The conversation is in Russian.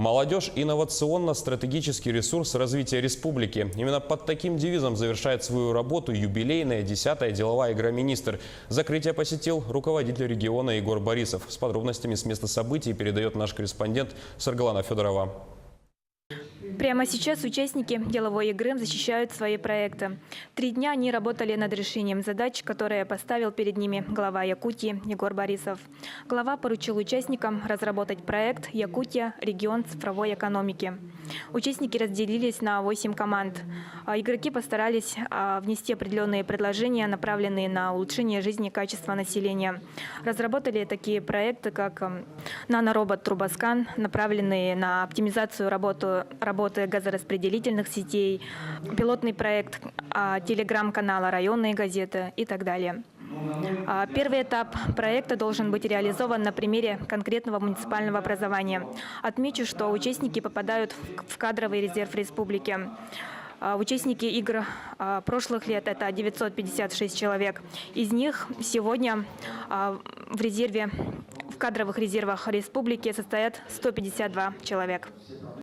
Молодежь – инновационно-стратегический ресурс развития республики. Именно под таким девизом завершает свою работу юбилейная 10-я деловая игра «Министр». Закрытие посетил руководитель региона Егор Борисов. С подробностями с места событий передает наш корреспондент Саргалана Федорова. Прямо сейчас участники деловой игры защищают свои проекты. 3 дня они работали над решением задач, которые поставил перед ними глава Якутии Егор Борисов. Глава поручил участникам разработать проект «Якутия. Регион цифровой экономики». Участники разделились на 8 команд. Игроки постарались внести определенные предложения, направленные на улучшение жизни и качества населения. Разработали такие проекты, как наноробот «Трубоскан», направленные на оптимизацию работы газораспределительных сетей, пилотный проект телеграм-канала «Районные газеты» и так далее. Первый этап проекта должен быть реализован на примере конкретного муниципального образования. Отмечу, что участники попадают в кадровый резерв республики. Участники игр прошлых лет – это 956 человек. Из них сегодня в кадровых резервах республики состоят 152 человека.